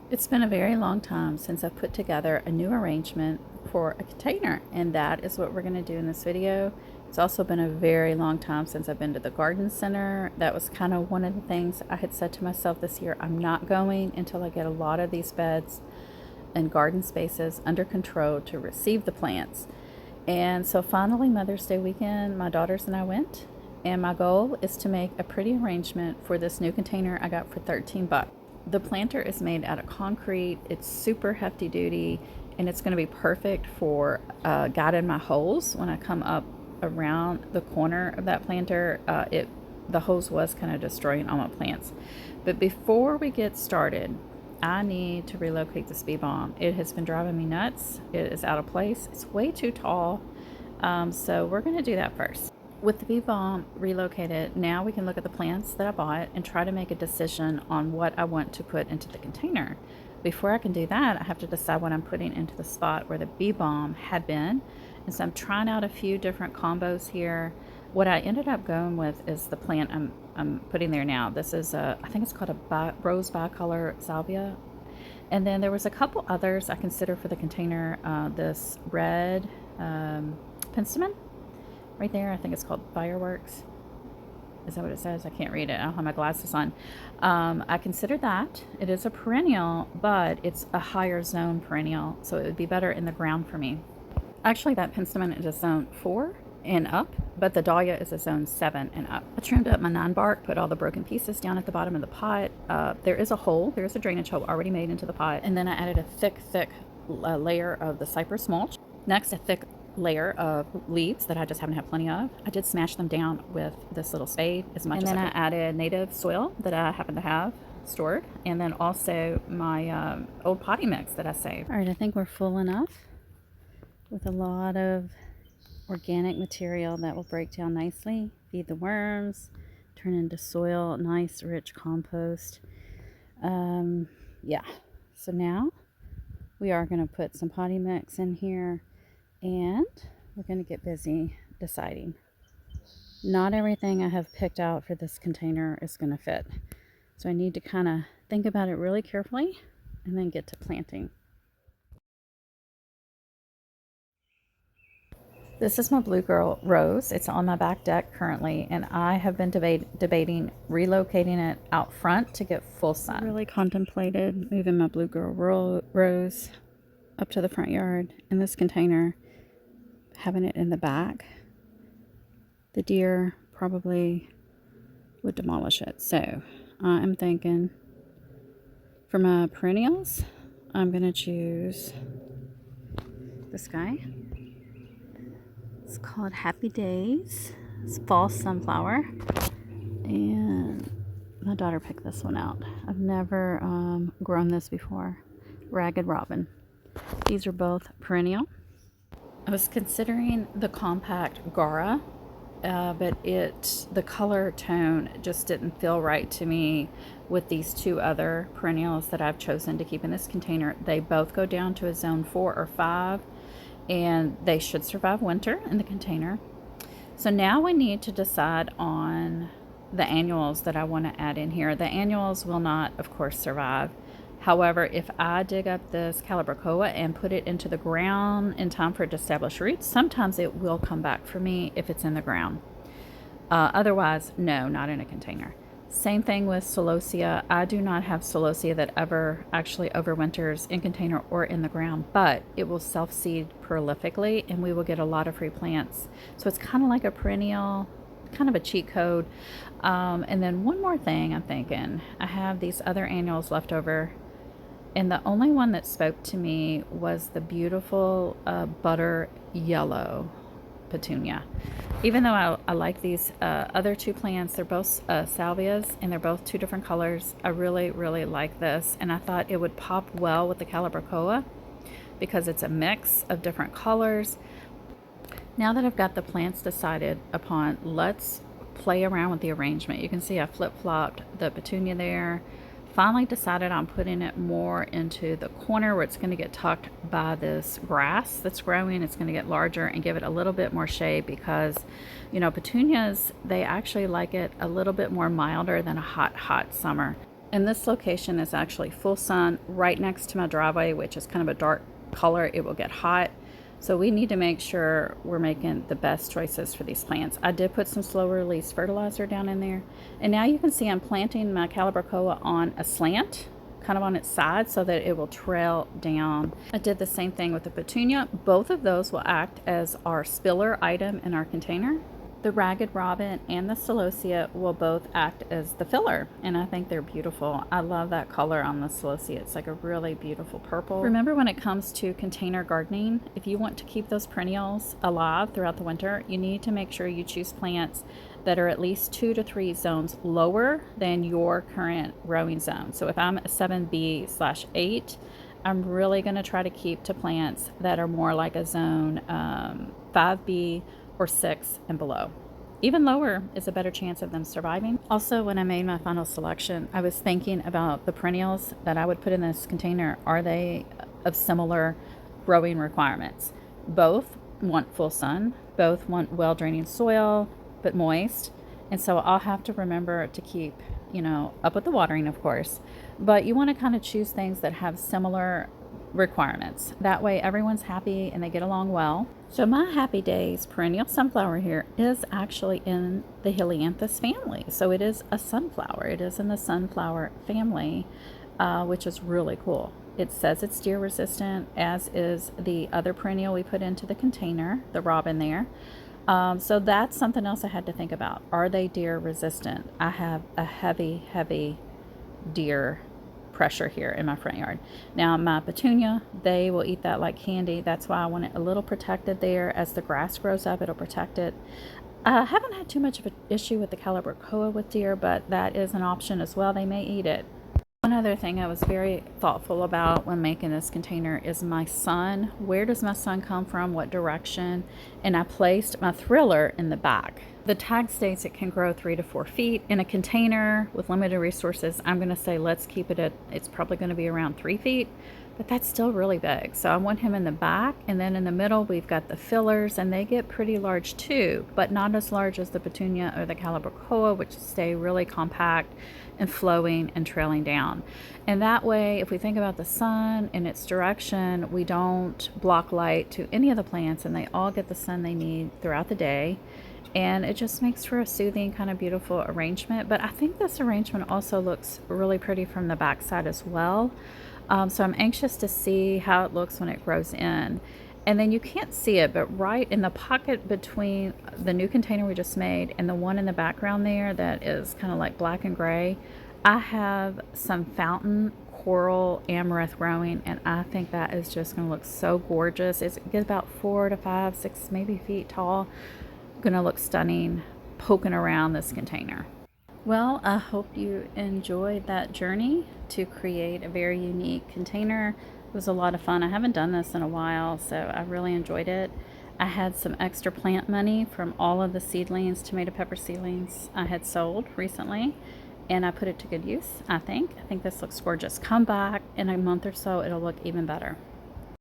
It's been a very long time since I've put together a new arrangement for a container, and that is what we're going to do in this video. It's also been a very long time since I've been to the garden center. That was kind of one of the things I had said to myself this year. I'm not going until I get a lot of these beds and garden spaces under control to receive the plants. And so finally, Mother's Day weekend, my daughters and I went, and my goal is to make a pretty arrangement for this new container I got for 13 bucks. The planter is made out of concrete. It's super hefty duty, and it's going to be perfect for guiding my holes when I come up around the corner of that planter. The hose was kind of destroying all my plants. But before we get started, I need to relocate this bee balm. It has been driving me nuts. It is out of place. It's way too tall. So we're going to do that first. With the bee balm relocated, now we can look at the plants that I bought and try to make a decision on what I want to put into the container. Before I can do that, I have to decide what I'm putting into the spot where the bee balm had been. And so I'm trying out a few different combos here. What I ended up going with is the plant I'm putting there now. This is I think it's called a rose bicolor salvia. And then there was a couple others I considered for the container. This red penstemon right there, I think it's called Fireworks. Is that what it says? I can't read it. I don't have my glasses on. I considered that. It is a perennial, but it's a higher zone perennial, so it would be better in the ground for me. Actually, that penstemon is a zone 4 and up, but the dahlia is a zone 7 and up. I trimmed up my 9 bark, put all the broken pieces down at the bottom of the pot. There is a hole. There is a drainage hole already made into the pot. And then I added a thick layer of the cypress mulch. Next, a thick layer of leaves that I just happen to have plenty of. I did smash them down with this little spade as much as I could. And then I added native soil that I happen to have stored, and then also my old potty mix that I saved. All right, I think we're full enough with a lot of organic material that will break down nicely, feed the worms, turn into soil, nice rich compost. Yeah, so now we are going to put some potty mix in here, and we're going to get busy deciding. Not everything I have picked out for this container is going to fit, so I need to kind of think about it really carefully and then get to planting. This is my Blue Girl Rose. It's on my back deck currently, and I have been debating relocating it out front to get full sun. I really contemplated moving my Blue Girl Rose up to the front yard in this container, having it in the back. The deer probably would demolish it. So I'm thinking for my perennials, I'm going to choose this guy. It's called Happy Days. It's fall sunflower. And my daughter picked this one out. I've never grown this before. Ragged Robin. These are both perennial. I was considering the compact Gara, but the color tone just didn't feel right to me with these two other perennials that I've chosen to keep in this container. They both go down to a zone 4 or 5. And they should survive winter in the container. So now we need to decide on the annuals that I want to add in here. The annuals will not, of course, survive. However, if I dig up this calibrachoa and put it into the ground in time for it to establish roots, sometimes it will come back for me if it's in the ground. Otherwise, no, not in a container. Same thing with celosia. I do not have celosia that ever actually overwinters in container or in the ground, but it will self-seed prolifically and we will get a lot of free plants. So it's kind of like a perennial, kind of a cheat code. And then one more thing I'm thinking, I have these other annuals left over, and the only one that spoke to me was the beautiful butter yellow petunia. Even though I like these other two plants, they're both salvias and they're both two different colors. I really, really like this, and I thought it would pop well with the calibrachoa because it's a mix of different colors. Now that I've got the plants decided upon, let's play around with the arrangement. You can see I flip-flopped the petunia there. Finally decided on putting it more into the corner where it's going to get tucked by this grass that's growing. It's going to get larger and give it a little bit more shade because, you know, petunias, they actually like it a little bit more milder than a hot summer. And this location is actually full sun right next to my driveway, which is kind of a dark color. It will get hot. So we need to make sure we're making the best choices for these plants. I did put some slow release fertilizer down in there. And now you can see I'm planting my Calibrachoa on a slant, kind of on its side, so that it will trail down. I did the same thing with the petunia. Both of those will act as our spiller item in our container. The ragged robin and the celosia will both act as the filler, and I think they're beautiful. I love that color on the celosia. It's like a really beautiful purple. Remember, when it comes to container gardening, if you want to keep those perennials alive throughout the winter, you need to make sure you choose plants that are at least 2 to 3 zones lower than your current growing zone. So if I'm a 7B/8, I'm really going to try to keep to plants that are more like a zone 5B or 6 and below. Even lower is a better chance of them surviving. Also, when I made my final selection, I was thinking about the perennials that I would put in this container. Are they of similar growing requirements? Both want full sun, both want well draining soil, but moist. And so I'll have to remember to keep, up with the watering, of course. But you want to kind of choose things that have similar requirements. That way everyone's happy and they get along well. So my Happy Days perennial sunflower here is actually in the Helianthus family. So it is a sunflower. It is in the sunflower family, which is really cool. It says it's deer resistant, as is the other perennial we put into the container, the robin there. So that's something else I had to think about. Are they deer resistant? I have a heavy deer pressure here in my front yard. Now my petunia, they will eat that like candy. That's why I want it a little protected there. As the grass grows up, it'll protect it. I haven't had too much of an issue with the Calibrachoa with deer, but that is an option as well. They may eat it. One other thing I was very thoughtful about when making this container is my sun. Where does my sun come from? What direction? And I placed my thriller in the back. The tag states it can grow 3 to 4 feet. In a container with limited resources, I'm going to say let's keep it at, it's probably going to be around 3 feet, but that's still really big. So I want him in the back, and then in the middle we've got the fillers, and they get pretty large too, but not as large as the petunia or the Calibrachoa, which stay really compact and flowing and trailing down. And that way, if we think about the sun and its direction, we don't block light to any of the plants, and they all get the sun they need throughout the day. And it just makes for a soothing, kind of beautiful arrangement. But I think this arrangement also looks really pretty from the back side as well. So I'm anxious to see how it looks when it grows in. And then you can't see it, but right in the pocket between the new container we just made and the one in the background there that is kind of like black and gray, I have some fountain coral amaranth growing, and I think that is just going to look so gorgeous. It's about 4 to 5, 6 maybe feet tall. Gonna look stunning poking around this container. Well, I hope you enjoyed that journey to create a very unique container. It was a lot of fun. I haven't done this in a while, so I really enjoyed it. I had some extra plant money from all of the seedlings, tomato pepper seedlings I had sold recently, and I put it to good use. I think this looks gorgeous. Come back in a month or so, it'll look even better.